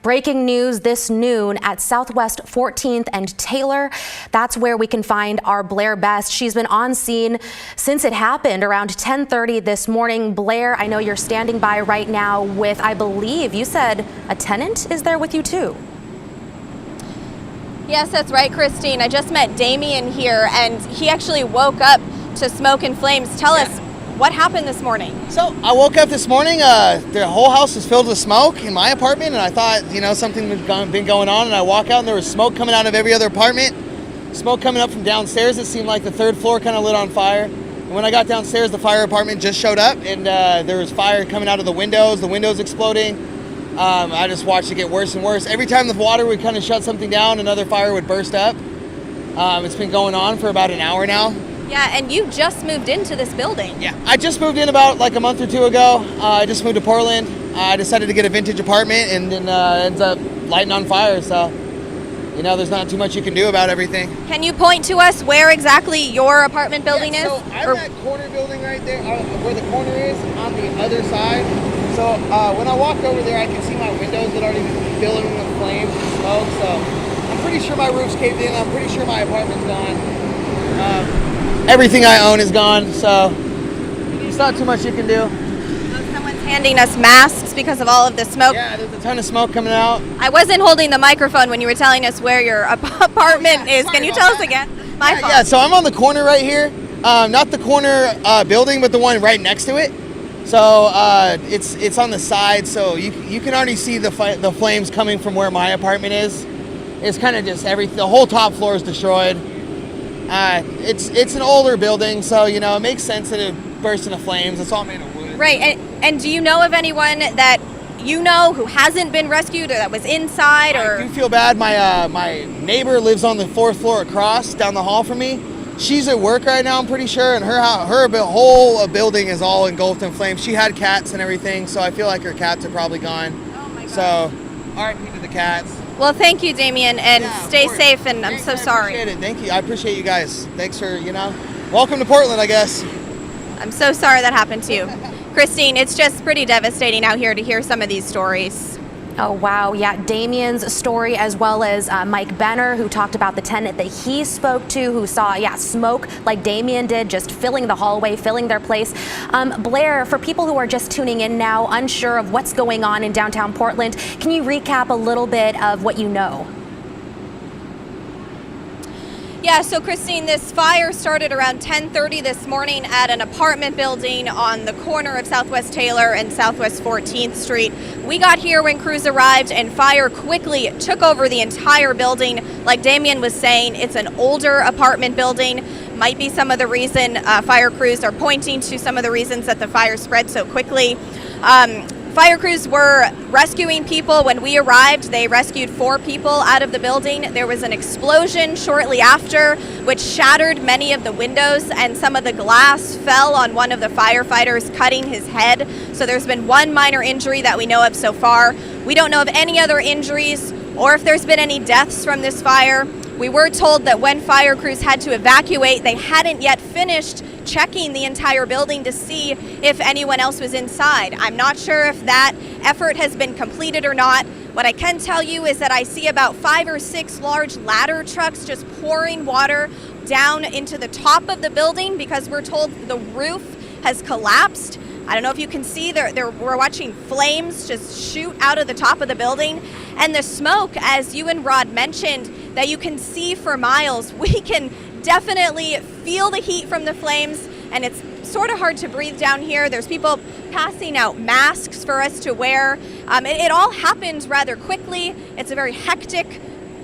Breaking news this noon at Southwest 14th and Taylor. That's where we can find our Blair Best. She's been on scene since it happened around 10:30 this morning. Blair, I know you're standing by right now with, I believe you said a tenant is there with you too. Yes, that's right, Christine. I just met Damien here and he actually woke up to smoke and flames. Tell us what happened this morning. So I woke up this morning, the whole house was filled with smoke in my apartment, and I thought, something had been going on, and I walk out and there was smoke coming out of every other apartment, smoke coming up from downstairs. It seemed like the third floor kind of lit on fire. And when I got downstairs, the fire department just showed up, and there was fire coming out of the windows exploding. I just watched it get worse and worse. Every time the water would kind of shut something down, another fire would burst up. It's been going on for about an hour now. Yeah, and you just moved into this building. Yeah, I just moved in about like a month or two ago. I just moved to Portland. I decided to get a vintage apartment, and then ends up lighting on fire. So, there's not too much you can do about everything. Can you point to us where exactly your apartment building is? So I'm that corner building right there, where the corner is on the other side. So when I walked over there, I can see my windows had already been filling with flames and smoke. So I'm pretty sure my roof's caved in. I'm pretty sure my apartment's gone. Everything I own is gone, so it's not too much you can do. Someone's handing us masks because of all of the smoke. Yeah, there's a ton of smoke coming out. I wasn't holding the microphone when you were telling us where your apartment is. Can you tell us again? My fault. Yeah, so I'm on the corner right here. Not the corner building, but the one right next to it. So it's on the side, so you can already see the flames coming from where my apartment is. It's kind of just the whole top floor is destroyed. It's an older building, so it makes sense that it burst into flames. It's all made of wood. Right, and do you know of anyone that who hasn't been rescued or that was inside? Or I do feel bad. My neighbor lives on the fourth floor across down the hall from me. She's at work right now, I'm pretty sure, and her whole building is all engulfed in flames. She had cats and everything, so I feel like her cats are probably gone. Oh my God. So, RIP to the cats. Well, thank you, Damien, and stay safe, and I'm so sorry. I appreciate it. Thank you. I appreciate you guys. Thanks for, welcome to Portland, I guess. I'm so sorry that happened to you. Christine, it's just pretty devastating out here to hear some of these stories. Oh, wow. Yeah, Damien's story, as well as Mike Benner, who talked about the tenant that he spoke to, who saw, smoke like Damien did, just filling the hallway, filling their place. Blair, for people who are just tuning in now, unsure of what's going on in downtown Portland, can you recap a little bit of what you know? Yeah, so Christine, this fire started around 10:30 this morning at an apartment building on the corner of Southwest Taylor and Southwest 14th Street. We got here when crews arrived, and fire quickly took over the entire building. Like Damien was saying, it's an older apartment building. Might be some of the reason fire crews are pointing to some of the reasons that the fire spread so quickly. Fire crews were rescuing people. When we arrived, they rescued 4 people out of the building. There was an explosion shortly after, which shattered many of the windows, and some of the glass fell on one of the firefighters, cutting his head. So there's been one minor injury that we know of so far. We don't know of any other injuries or if there's been any deaths from this fire. We were told that when fire crews had to evacuate, they hadn't yet finished checking the entire building to see if anyone else was inside. I'm not sure if that effort has been completed or not. What I can tell you is that I see about 5 or 6 large ladder trucks just pouring water down into the top of the building because we're told the roof has collapsed. I don't know if you can see, we're watching flames just shoot out of the top of the building. And the smoke, as you and Rod mentioned, that you can see for miles, we can definitely feel the heat from the flames, and it's sort of hard to breathe down here. There's people passing out masks for us to wear. It all happened rather quickly. It's a very hectic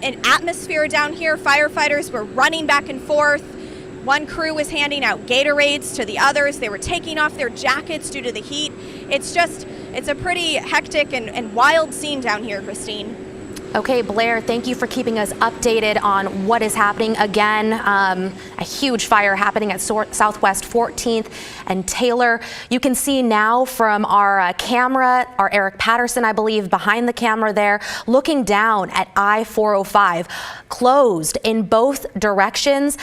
atmosphere down here. Firefighters were running back and forth. One crew was handing out Gatorades to the others. They were taking off their jackets due to the heat. It's a pretty hectic and wild scene down here, Christine. Okay, Blair, thank you for keeping us updated on what is happening. Again, a huge fire happening at Southwest 14th and Taylor. You can see now from our camera, our Eric Patterson, I believe, behind the camera there, looking down at I-405, closed in both directions.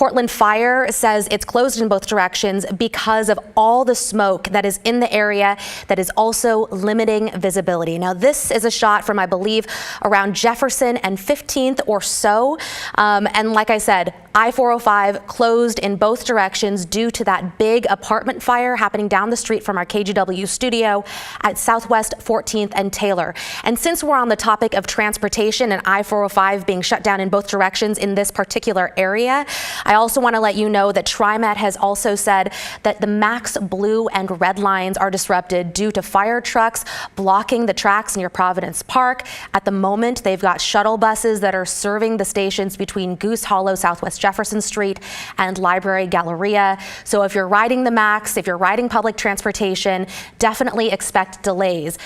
Portland Fire says it's closed in both directions because of all the smoke that is in the area that is also limiting visibility. Now, this is a shot from, I believe, around Jefferson and 15th or so. And like I said, I-405 closed in both directions due to that big apartment fire happening down the street from our KGW studio at Southwest 14th and Taylor. And since we're on the topic of transportation and I-405 being shut down in both directions in this particular area, I also want to let you know that TriMet has also said that the Max Blue and Red lines are disrupted due to fire trucks blocking the tracks near Providence Park. At the moment, they've got shuttle buses that are serving the stations between Goose Hollow, Southwest Jefferson Street, and Library Galleria. So if you're riding the Max, if you're riding public transportation, definitely expect delays.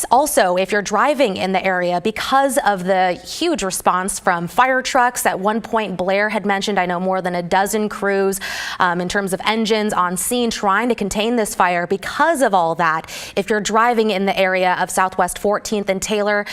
Also, if you're driving in the area, because of the huge response from fire trucks, at one point Blair had mentioned, I know, more than a dozen crews in terms of engines on scene trying to contain this fire. Because of all that, if you're driving in the area of Southwest 14th and Taylor,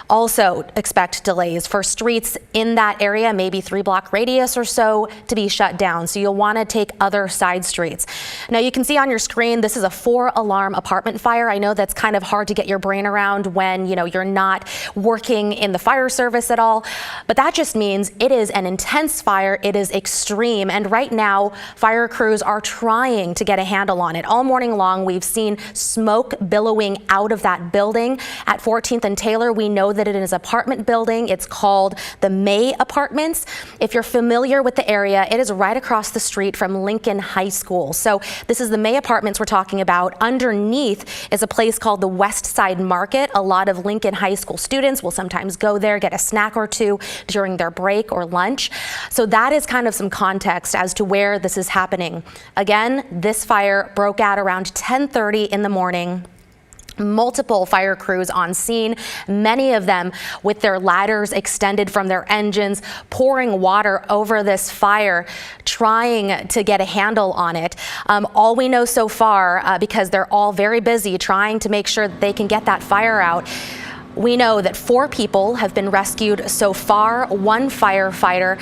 also expect delays for streets in that area, maybe 3-block radius or so, to be shut down. So you'll want to take other side streets. Now you can see on your screen, this is a 4-alarm apartment fire. I know that's kind of hard to get your brain around when you're not working in the fire service at all, but that just means it is an intense fire. It is extreme, and right now fire crews are trying to get a handle on it. All morning long, we've seen smoke billowing out of that building at 14th and Taylor. We know that it is an apartment building. It's called the May Apartments. If you're familiar with the area, it is right across the street from Lincoln High School. So this is the May Apartments we're talking about. Underneath is a place called the West Side Market. A lot of Lincoln High School students will sometimes go there, get a snack or two during their break or lunch. So that is kind of some context as to where this is happening. Again, this fire broke out around 10:30 in the morning. Multiple fire crews on scene, many of them with their ladders extended from their engines, pouring water over this fire, trying to get a handle on it. All we know so far, because they're all very busy trying to make sure that they can get that fire out, we know that 4 people have been rescued so far. 1 firefighter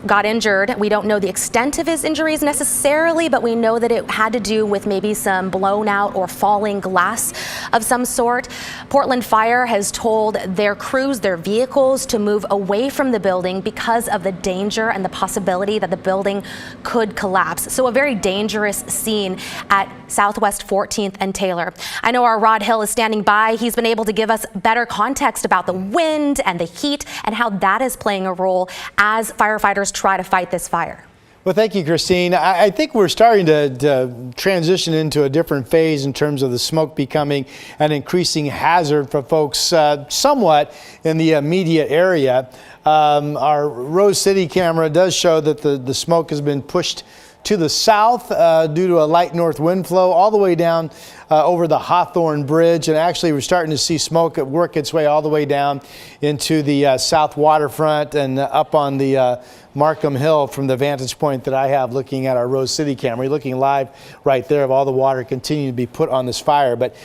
got injured. We don't know the extent of his injuries necessarily, but we know that it had to do with maybe some blown out or falling glass of some sort. Portland Fire has told their crews, their vehicles, to move away from the building because of the danger and the possibility that the building could collapse. So a very dangerous scene at Southwest 14th and Taylor. I know our Rod Hill is standing by. He's been able to give us better context about the wind and the heat and how that is playing a role as firefighters try to fight this fire. Well, thank you, Christine. I think we're starting to transition into a different phase in terms of the smoke becoming an increasing hazard for folks somewhat in the immediate area. Our Rose City camera does show that the smoke has been pushed to the south due to a light north wind flow all the way down over the Hawthorne Bridge. And actually, we're starting to see smoke work its way all the way down into the south waterfront and up on the Markham Hill from the vantage point that I have looking at our Rose City camera. You're looking live right there of all the water continuing to be put on this fire. But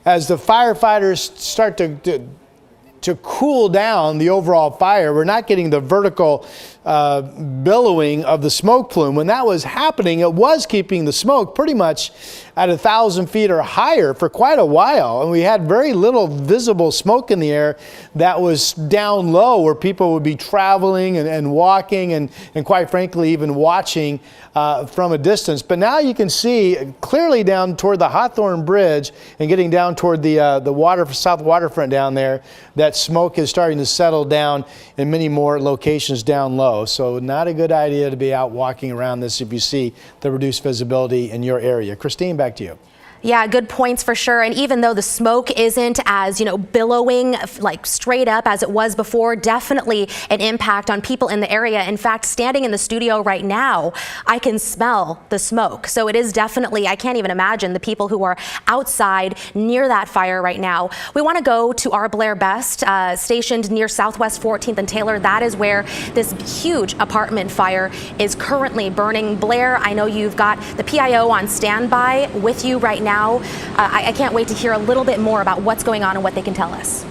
as the firefighters start to cool down the overall fire, we're not getting the vertical billowing of the smoke plume. When that was happening, it was keeping the smoke pretty much at 1,000 feet or higher for quite a while. And we had very little visible smoke in the air that was down low where people would be traveling and walking and quite frankly even watching from a distance. But now you can see clearly down toward the Hawthorne Bridge and getting down toward the south waterfront down there, that smoke is starting to settle down in many more locations down low. So not a good idea to be out walking around this if you see the reduced visibility in your area. Christine, back to you. Yeah, good points for sure. And even though the smoke isn't as, billowing like straight up as it was before, definitely an impact on people in the area. In fact, standing in the studio right now, I can smell the smoke. So it is definitely, I can't even imagine the people who are outside near that fire right now. We want to go to our Blair Best, stationed near Southwest 14th and Taylor. That is where this huge apartment fire is currently burning. Blair, I know you've got the PIO on standby with you right now. I can't wait to hear a little bit more about what's going on and what they can tell us.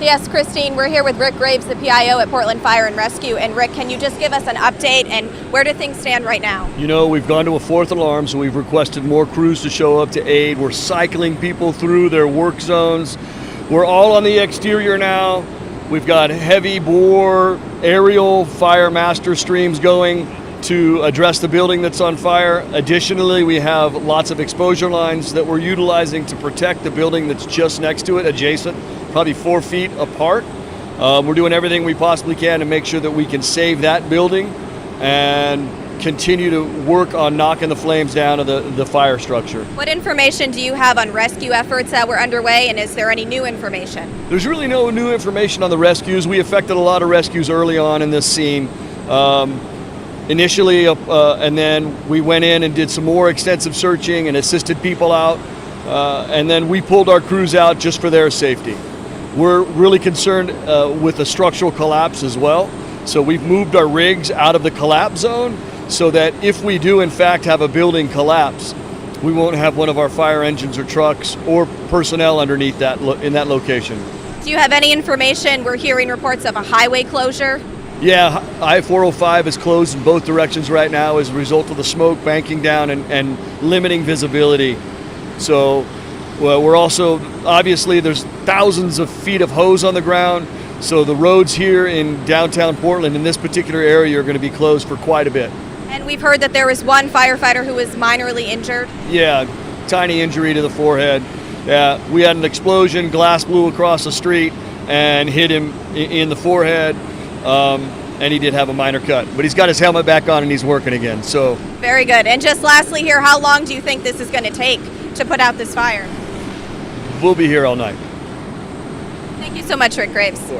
Yes, Christine, we're here with Rick Graves, the PIO at Portland Fire and Rescue. And Rick, can you just give us an update and where do things stand right now? You know, we've gone to a fourth alarm, so we've requested more crews to show up to aid. We're cycling people through their work zones. We're all on the exterior now. We've got heavy bore aerial fire master streams going to address the building that's on fire. Additionally, we have lots of exposure lines that we're utilizing to protect the building that's just next to it, adjacent, probably 4 feet apart. We're doing everything we possibly can to make sure that we can save that building and continue to work on knocking the flames down of the fire structure. What information do you have on rescue efforts that were underway, and is there any new information? There's really no new information on the rescues. We effected a lot of rescues early on in this scene. Initially, and then we went in and did some more extensive searching and assisted people out, and then we pulled our crews out just for their safety. We're really concerned with a structural collapse as well, so we've moved our rigs out of the collapse zone so that if we do in fact have a building collapse, we won't have one of our fire engines or trucks or personnel underneath that in that location. Do you have any information? We're hearing reports of a highway closure. Yeah, I-405 is closed in both directions right now as a result of the smoke banking down and limiting visibility. So we're also, obviously there's thousands of feet of hose on the ground, so the roads here in downtown Portland in this particular area are going to be closed for quite a bit. And we've heard that there was one firefighter who was minorly injured. Yeah, tiny injury to the forehead. Yeah, we had an explosion, glass blew across the street and hit him in the forehead. And he did have a minor cut, but he's got his helmet back on and he's working again. So very good. And just lastly here, how long do you think this is going to take to put out this fire? We'll be here all night. Thank you so much, Rick Graves.